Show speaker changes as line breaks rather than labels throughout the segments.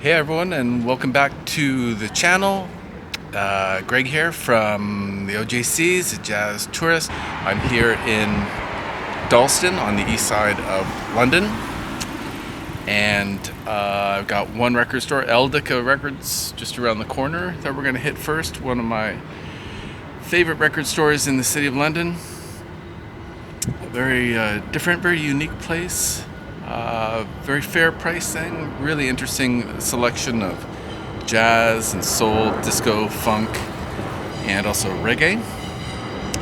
Hey everyone, and welcome back to the channel. Greg here from the OJCs, a jazz tourist. I'm here in Dalston on the east side of London, and I've got one record store, Eldica Records, just around the corner that we're going to hit first. One of my favorite record stores in the city of London. A very different, very unique place. Very fair pricing, really interesting selection of jazz and soul, disco, funk, and also reggae.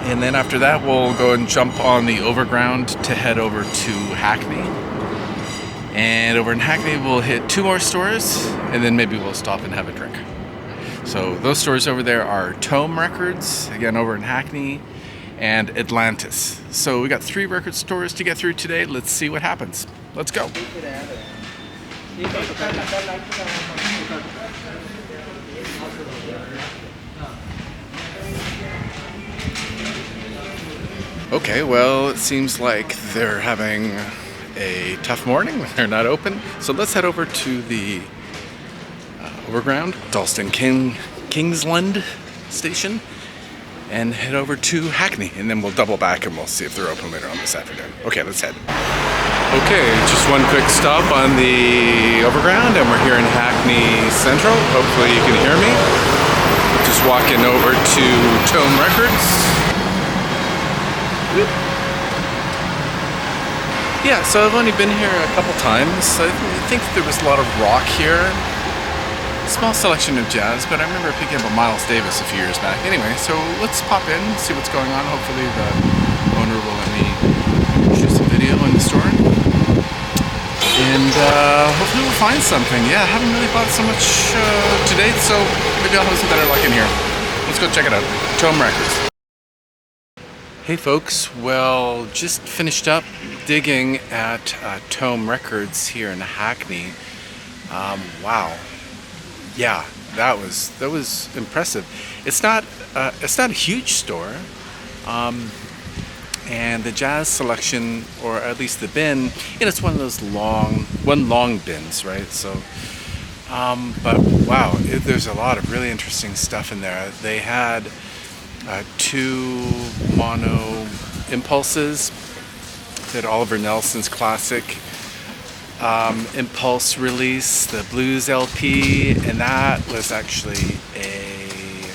And then after that, we'll go and jump on the overground to head over to Hackney. And over in Hackney, we'll hit two more stores, and then maybe we'll stop and have a drink. So those stores over there are Tome Records, again over in Hackney, and Atlantis. So we got three record stores to get through today. Let's see what happens. Let's go. Okay, well, it seems like they're having a tough morning. They're not open. So let's head over to the overground, Kingsland station, and head over to Hackney, and then we'll double back and we'll see if they're open later on this afternoon. Okay, let's head. Okay, just one quick stop on the overground, and we're here in Hackney Central. Hopefully you can hear me. Just walking over to Tome Records. Yeah, so I've only been here a couple times. I think there was a lot of rock here. Small selection of jazz, but I remember picking up a Miles Davis a few years back. Anyway, so let's pop in, see what's going on. Hopefully the owner will let me shoot some video in the store. And hopefully we'll find something. Yeah, I haven't really bought so much to date, so maybe I'll have some better luck in here. Let's go check it out. Tome Records. Hey folks, well, just finished up digging at Tome Records here in Hackney. Wow. Yeah, that was impressive. It's not a huge store, and the jazz selection, or at least the bin, it's one of those long bins, right? So, but wow, there's a lot of really interesting stuff in there. They had two mono impulses. They had Oliver Nelson's classic Impulse release, the Blues LP, and that was actually a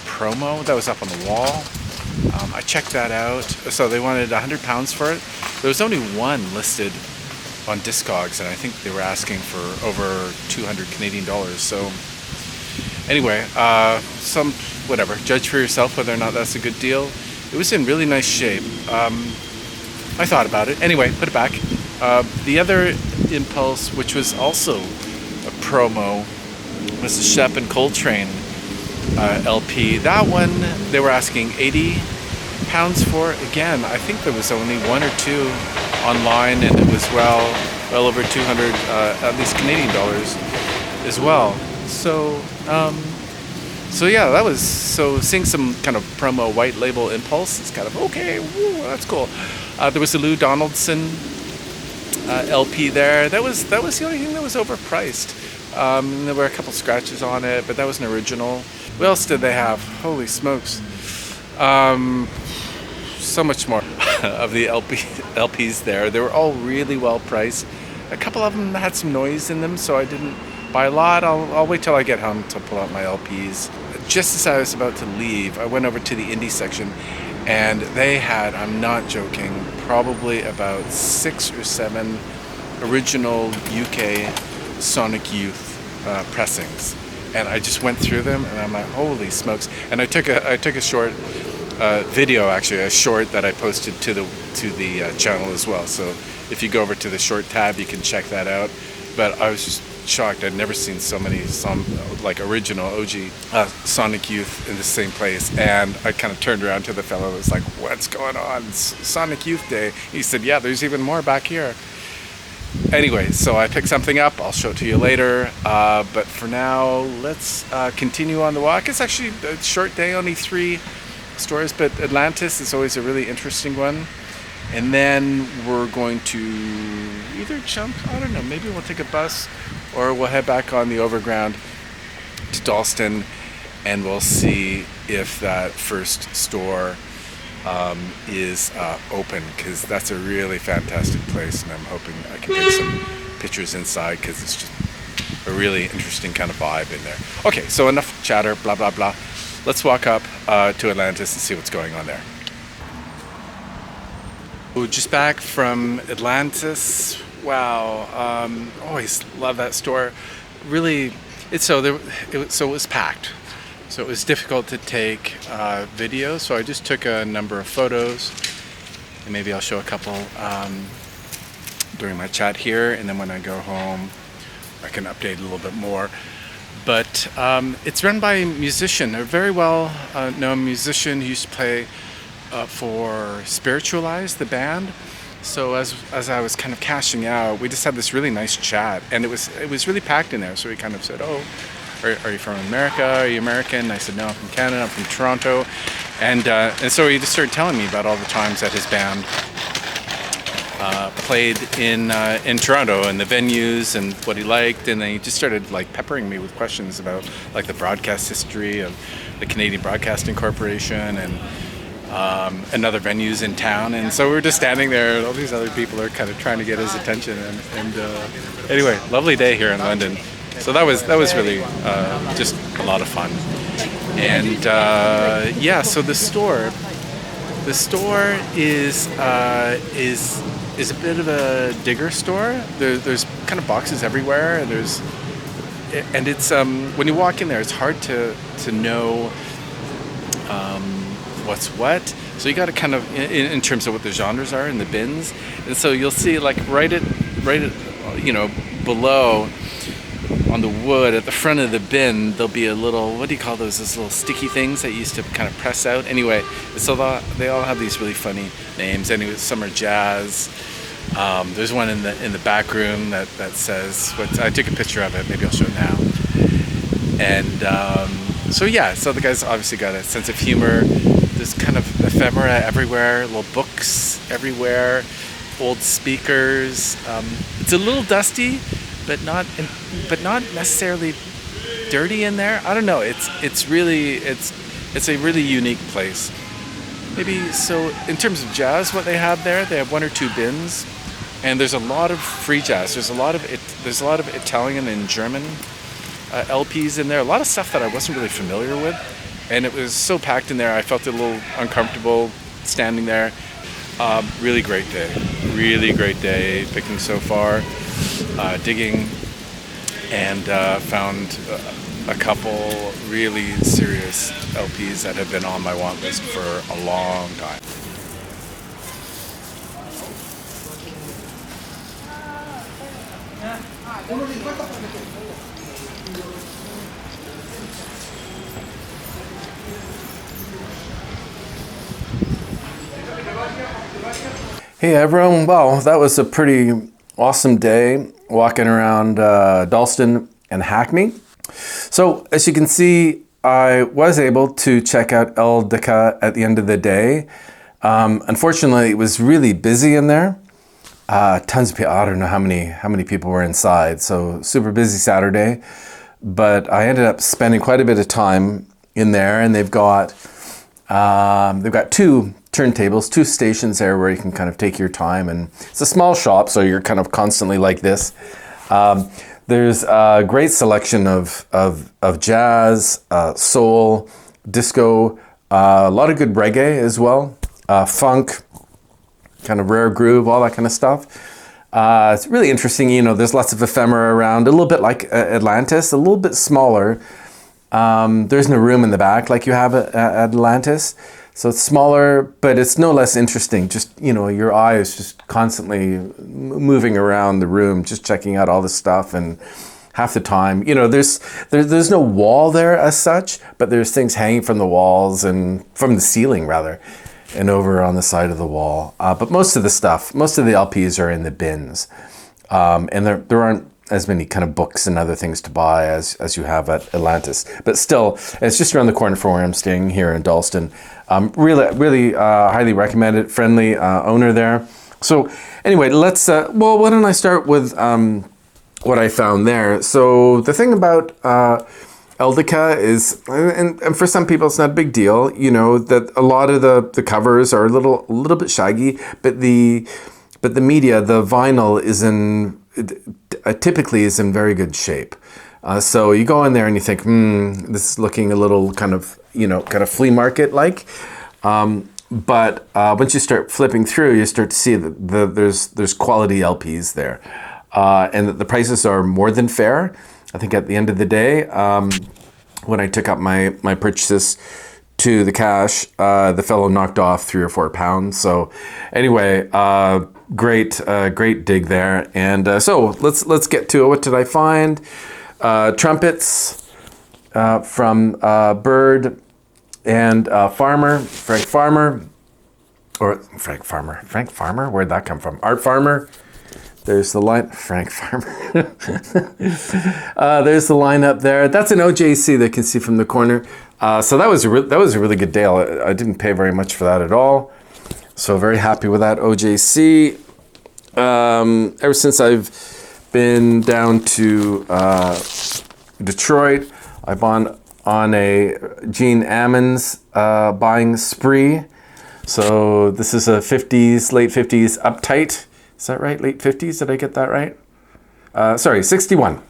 promo that was up on the wall. I checked that out. So they wanted £100 for it. There was only one listed on Discogs, and I think they were asking for over 200 Canadian dollars. So anyway, whatever. Judge for yourself whether or not that's a good deal. It was in really nice shape. I thought about it. Anyway, put it back. The other Impulse, which was also a promo, was the Shep and Coltrane LP. That one they were asking £80 for. Again, I think there was only one or two online, and it was well over 200 at least Canadian dollars as well. So yeah, that was seeing some kind of promo white label Impulse. It's kind of okay. Woo, that's cool. There was the Lou Donaldson LP there. That was the only thing that was overpriced. There were a couple scratches on it, but that was an original. What else did they have? Holy smokes! So much more of the LPs there. They were all really well priced. A couple of them had some noise in them, so I didn't buy a lot. I'll wait till I get home to pull out my LPs. Just as I was about to leave, I went over to the indie section, and they had, I'm not joking, probably about 6 or 7 original UK Sonic Youth pressings. And I just went through them, and I'm like, holy smokes. And I took a short video, actually, a short that I posted to the channel as well. So if you go over to the short tab, you can check that out. But I was just shocked. I'd never seen so many original OG Sonic Youth in the same place. And I kind of turned around to the fellow and was like, what's going on? It's Sonic Youth Day. He said, yeah, there's even more back here. Anyway, so I picked something up. I'll show it to you later. But for now, let's continue on the walk. It's actually a short day, only 3 stores, but Atlantis is always a really interesting one. And then we're going to either jump, I don't know, maybe we'll take a bus or we'll head back on the overground to Dalston, and we'll see if that first store is open, because that's a really fantastic place, and I'm hoping I can get some pictures inside, because it's just a really interesting kind of vibe in there. Okay, so enough chatter, blah blah blah. Let's walk up to Atlantis and see what's going on there. We're just back from Atlantis. Wow, always love that store. Really, it was packed. So it was difficult to take video, so I just took a number of photos, and maybe I'll show a couple during my chat here, and then when I go home I can update a little bit more. But it's run by a musician, a very well known musician who used to play for Spiritualize, the band. So as I was kind of cashing out, we just had this really nice chat, and it was really packed in there. So he kind of said, "Oh, are you from America? Are you American?" I said, "No, I'm from Canada. I'm from Toronto." And so he just started telling me about all the times that his band played in Toronto, and the venues and what he liked. And then he just started like peppering me with questions about like the broadcast history of the Canadian Broadcasting Corporation and other venues in town. And so we were just standing there, and all these other people are kind of trying to get his attention. And anyway, lovely day here in London. So that was really just a lot of fun. And yeah, so the store is a bit of a digger store. There's kind of boxes everywhere, and it's when you walk in there, it's hard to know what's what. So you got to kind of in terms of what the genres are in the bins, and so you'll see like right at below. On the wood at the front of the bin, there'll be a little, what do you call those little sticky things that you used to kind of press out. Anyway, so they all have these really funny names. Anyway, some are jazz. There's one in the back room that says, I took a picture of it, maybe I'll show it now. And so yeah, so the guy's obviously got a sense of humor. There's kind of ephemera everywhere, little books everywhere, old speakers. It's a little dusty, but not necessarily dirty in there. I don't know. It's a really unique place. Maybe so in terms of jazz, what they have there, they have one or two bins, and there's a lot of free jazz. There's a lot of Italian and German LPs in there. A lot of stuff that I wasn't really familiar with, and it was so packed in there. I felt a little uncomfortable standing there. Really great day picking so far. Digging, and found a couple really serious LPs that have been on my want list for a long time. Hey everyone, wow, that was a pretty awesome day walking around Dalston and Hackney. So as you can see, I was able to check out El Deca at the end of the day. Unfortunately, it was really busy in there. Tons of people, I don't know how many people were inside. So super busy Saturday, but I ended up spending quite a bit of time in there, and they've got two turntables, two stations there where you can kind of take your time, and it's a small shop, so you're kind of constantly like this. There's a great selection of jazz, soul, disco, a lot of good reggae as well, funk, kind of rare groove, all that kind of stuff. It's really interesting, there's lots of ephemera around, a little bit like Atlantis, a little bit smaller. There's no room in the back like you have at Atlantis. So it's smaller, but it's no less interesting. Just, your eye is just constantly moving around the room, just checking out all the stuff. And half the time, there's no wall there as such, but there's things hanging from the walls and from the ceiling rather, and over on the side of the wall. But most of the LPs are in the bins. And there aren't as many kind of books and other things to buy as you have at Atlantis. But still, it's just around the corner from where I'm staying here in Dalston. Really highly recommend it. Friendly owner there. So anyway, let's, why don't I start with what I found there. So the thing about Eldica is, and for some people it's not a big deal, you know, that a lot of the covers are a little bit shaggy, but the media, the vinyl typically is in very good shape. So you go in there and you think, this is looking a little kind of flea market like. But once you start flipping through, you start to see that there's quality LPs there. And that the prices are more than fair. I think at the end of the day, when I took up my purchases to the cash, the fellow knocked off £3 or £4. So anyway, great dig there. And so let's get to it. What did I find? Trumpets from Bird and Frank Farmer. Where'd that come from? Art Farmer. There's the line, Frank Farmer. There's the line up there. That's an OJC that you can see from the corner. So that was a really good deal. I didn't pay very much for that at all. So very happy with that OJC. Ever since I've been down to Detroit, I've gone on a Gene Ammons buying spree. So this is a late 50s Uptight. Is that right? Late 50s? Did I get that right? Sorry, 61.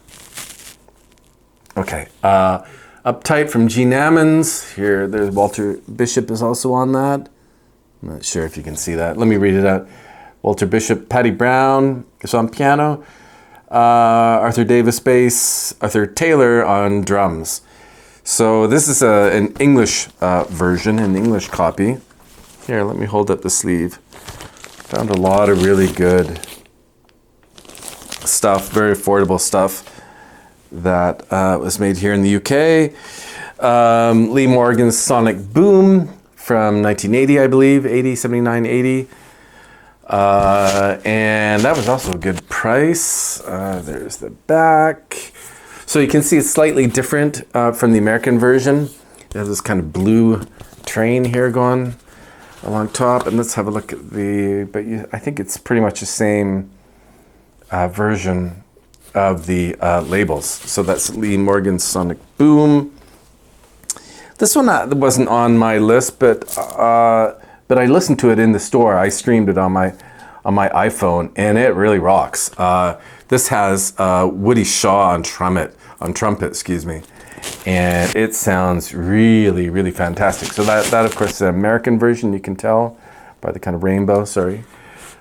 Okay. Uptight from Gene Ammons. Here, there's Walter Bishop is also on that. I'm not sure if you can see that. Let me read it out. Walter Bishop, Patty Brown is on piano. Arthur Davis bass. Arthur Taylor on drums. So this is an English version, an English copy. Here, let me hold up the sleeve. Found a lot of really good stuff, very affordable stuff that was made here in the UK. Lee Morgan's Sonic Boom from 1980, I believe, 79, 80. And that was also a good price. There's the back. So you can see it's slightly different from the American version. It has this kind of blue train here going along top, and let's have a look at I think it's pretty much the same version of the labels. So that's Lee Morgan's Sonic Boom. This one wasn't on my list, but I listened to it in the store. I streamed it on my iPhone, and it really rocks. This has Woody Shaw on trumpet, excuse me. And it sounds really, really fantastic. So that of course, is the American version. You can tell by the kind of rainbow,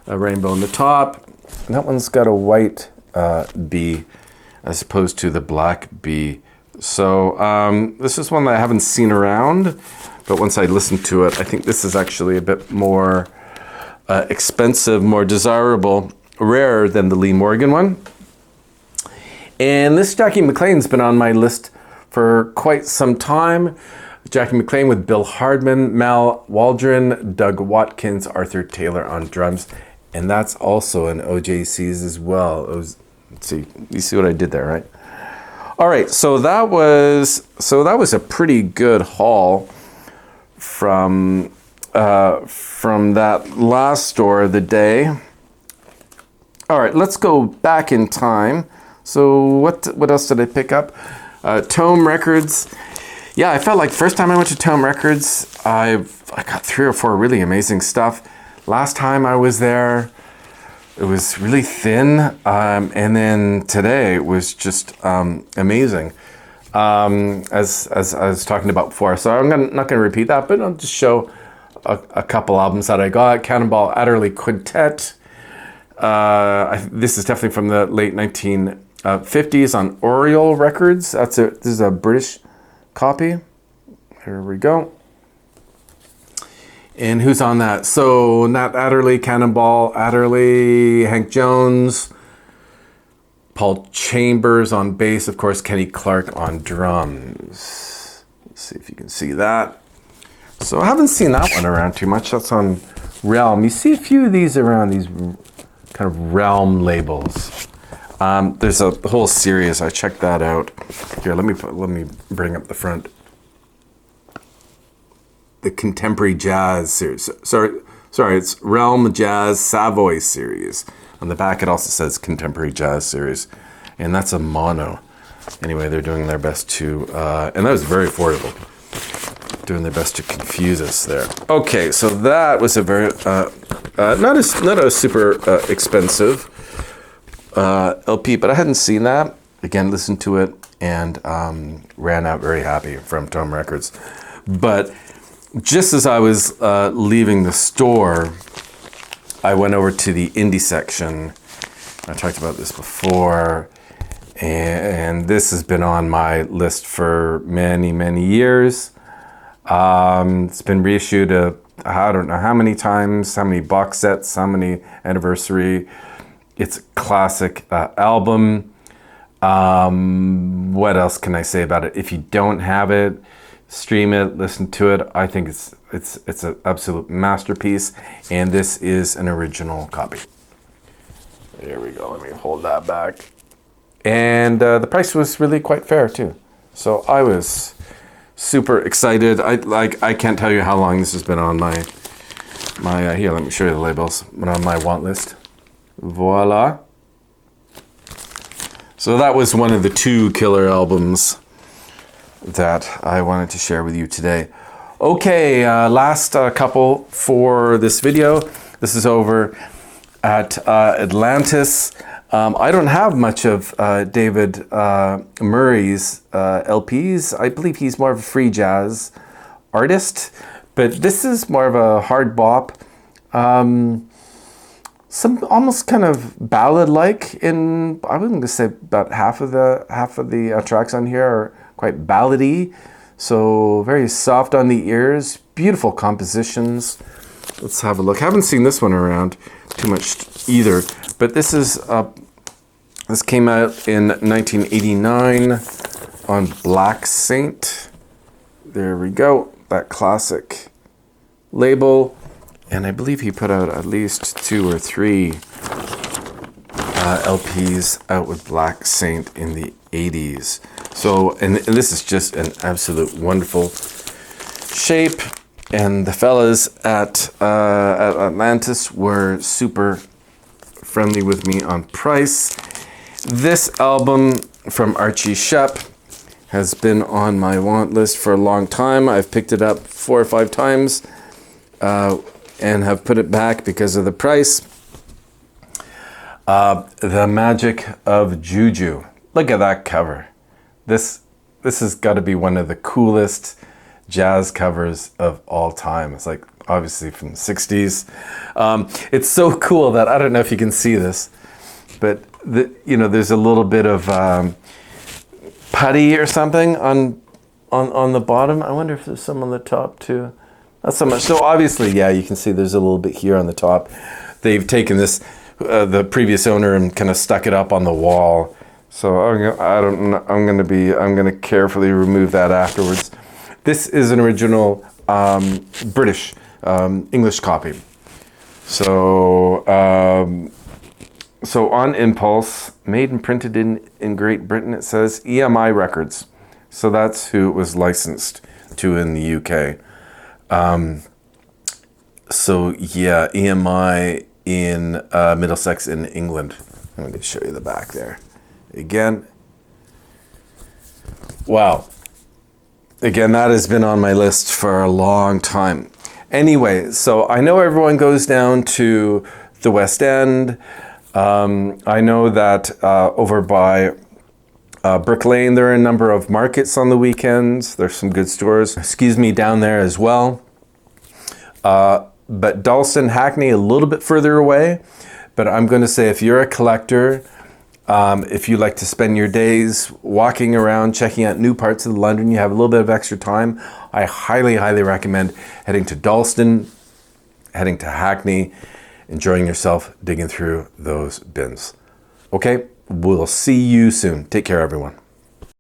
a rainbow on the top. And that one's got a white B as opposed to the black B. So this is one that I haven't seen around, but once I listened to it, I think this is actually a bit more expensive, more desirable, rarer than the Lee Morgan one. And this Jackie McLean's been on my list for quite some time. Jackie McLean with Bill Hardman, Mal Waldron, Doug Watkins, Arthur Taylor on drums. And that's also an OJC's as well. Let's see, you see what I did there, right? All right, so that was a pretty good haul from that last store of the day. All right, let's go back in time. So what else did I pick up? Tome Records. Yeah, I felt like first time I went to Tome Records, I got 3 or 4 really amazing stuff. Last time I was there, it was really thin, and then today it was just amazing. As I was talking about before, so I'm not going to repeat that, but I'll just show a couple albums that I got. Cannonball Adderley Quintet. This is definitely from the late 1950s on Oriole Records. This is a British copy. Here we go. And who's on that? So Nat Adderley, Cannonball Adderley, Hank Jones, Paul Chambers on bass, of course, Kenny Clark on drums. Let's see if you can see that. So I haven't seen that one around too much. That's on Realm. You see a few of these around, these kind of Realm labels. There's a whole series. I checked that out. Here, let me bring up the front. The Contemporary Jazz series. Sorry, it's Realm Jazz Savoy series. On the back, it also says Contemporary Jazz series.
and that's a mono. Anyway, they're doing their best to, and that was very affordable, doing their best to confuse us there. Okay, so that was a very, not a super expensive LP, but I hadn't seen that. Again, listened to it and ran out very happy from Tome Records. But just as I was leaving the store, I went over to the indie section. I talked about this before, and this has been on my list for many, many years. It's been reissued I don't know how many times, how many box sets, how many anniversary. It's a classic album. What else can I say about it? If you don't have it, stream it, listen to it. I think it's an absolute masterpiece, and this is an original copy. There we go. Let me hold that back. And the price was really quite fair too. So I was super excited. I can't tell you how long this has been on my here. Let me show you the labels. Been on my want list. Voila. So that was one of the 2 killer albums that I wanted to share with you today. Okay, last couple for this video. This is over at Atlantis. I don't have much of David Murray's LPs. I believe he's more of a free jazz artist, but this is more of a hard bop. Some almost kind of ballad-like in, I was going to say about half of the tracks on here are quite ballady, so very soft on the ears, beautiful compositions. Let's have a look. Haven't seen this one around too much either, but this is this came out in 1989 on Black Saint. There we go, that classic label. And I believe he put out at least 2 or 3 LPs out with Black Saint in the 80s. So, and this is just an absolute wonderful shape. And the fellas at Atlantis were super friendly with me on price. This album from Archie Shepp has been on my want list for a long time. I've picked it up 4 or 5 times. And have put it back because of the price. The Magic of Juju. Look at that cover. This has got to be one of the coolest jazz covers of all time. It's like obviously from the 60s. It's so cool that I don't know if you can see this, but there's a little bit of putty or something on the bottom. I wonder if there's some on the top too. Not so much. So obviously, yeah, you can see there's a little bit here on the top. They've taken this, the previous owner, and kind of stuck it up on the wall. So I'm going to carefully remove that afterwards. This is an original British English copy. So on Impulse, made and printed in Great Britain, it says EMI Records. So that's who it was licensed to in the UK. So yeah, EMI in Middlesex in England. I'm going to show you the back there. Again, wow. Again, that has been on my list for a long time. Anyway, so I know everyone goes down to the West End. I know that over by Brick Lane, there are a number of markets on the weekends. There's some good stores, down there as well. But Dalston-Hackney, a little bit further away. But I'm going to say if you're a collector, if you like to spend your days walking around, checking out new parts of London, you have a little bit of extra time, I highly, highly recommend heading to Dalston, heading to Hackney, enjoying yourself, digging through those bins. Okay, we'll see you soon. Take care, everyone.